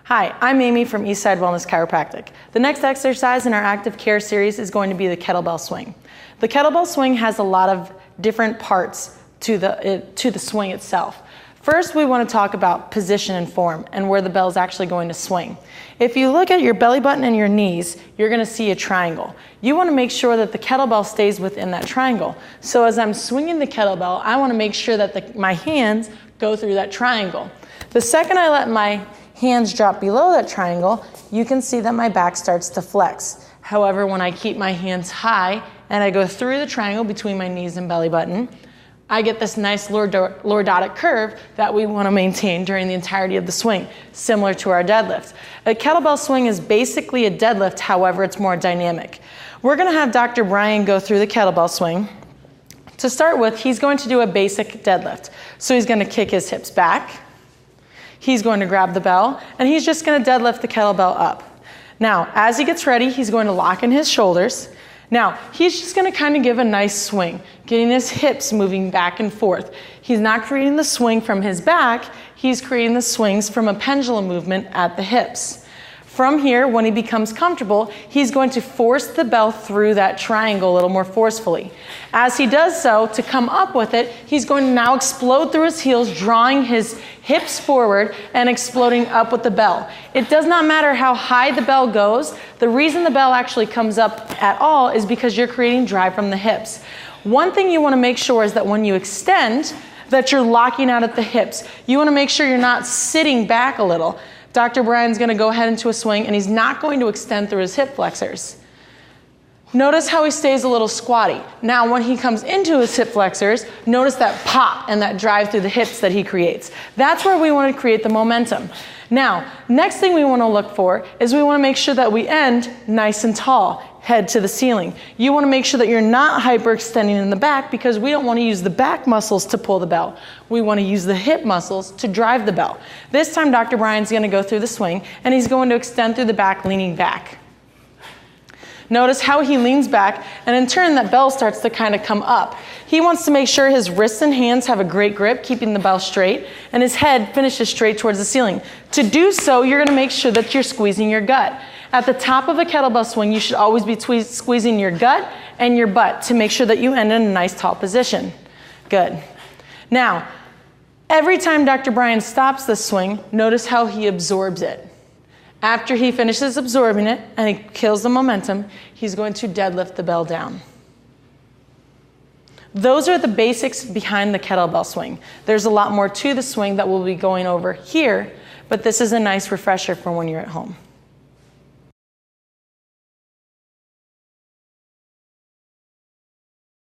Hi, I'm Amy from Eastside Wellness Chiropractic. The next exercise in our active care series is going to be the kettlebell swing. The kettlebell swing has a lot of different parts to the swing itself. First, we want to talk about position and form and where the bell is actually going to swing. If you look at your belly button and your knees, you're going to see a triangle. You want to make sure that the kettlebell stays within that triangle. So as I'm swinging the kettlebell, I want to make sure that my hands go through that triangle. The second I let my hands drop below that triangle, you can see that my back starts to flex. However, when I keep my hands high and I go through the triangle between my knees and belly button, I get this nice lordotic curve that we want to maintain during the entirety of the swing, similar to our deadlift. A kettlebell swing is basically a deadlift, however, it's more dynamic. We're going to have Dr. Brian go through the kettlebell swing. To start with, he's going to do a basic deadlift. So he's going to kick his hips back. He's going to grab the bell, and he's just going to deadlift the kettlebell up. Now, as he gets ready, he's going to lock in his shoulders. Now, he's just going to kind of give a nice swing, getting his hips moving back and forth. He's not creating the swing from his back, he's creating the swings from a pendulum movement at the hips. From here, when he becomes comfortable, he's going to force the bell through that triangle a little more forcefully. As he does so, to come up with it, he's going to now explode through his heels, drawing his hips forward and exploding up with the bell. It does not matter how high the bell goes. The reason the bell actually comes up at all is because you're creating drive from the hips. One thing you want to make sure is that when you extend, that you're locking out at the hips. You want to make sure you're not sitting back a little. Dr. Brian's going to go ahead into a swing, and he's not going to extend through his hip flexors. Notice how he stays a little squatty. Now, when he comes into his hip flexors, notice that pop and that drive through the hips that he creates. That's where we want to create the momentum. Now, next thing we want to look for is we want to make sure that we end nice and tall, head to the ceiling. You want to make sure that you're not hyperextending in the back because we don't want to use the back muscles to pull the bell. We want to use the hip muscles to drive the bell. This time, Dr. Brian's going to go through the swing, and he's going to extend through the back, leaning back. Notice how he leans back, and in turn, that bell starts to kind of come up. He wants to make sure his wrists and hands have a great grip, keeping the bell straight, and his head finishes straight towards the ceiling. To do so, you're going to make sure that you're squeezing your gut. At the top of a kettlebell swing, you should always be squeezing your gut and your butt to make sure that you end in a nice tall position. Good. Now, every time Dr. Brian stops the swing, notice how he absorbs it. After he finishes absorbing it and he kills the momentum, he's going to deadlift the bell down. Those are the basics behind the kettlebell swing. There's a lot more to the swing that we'll be going over here, but this is a nice refresher for when you're at home.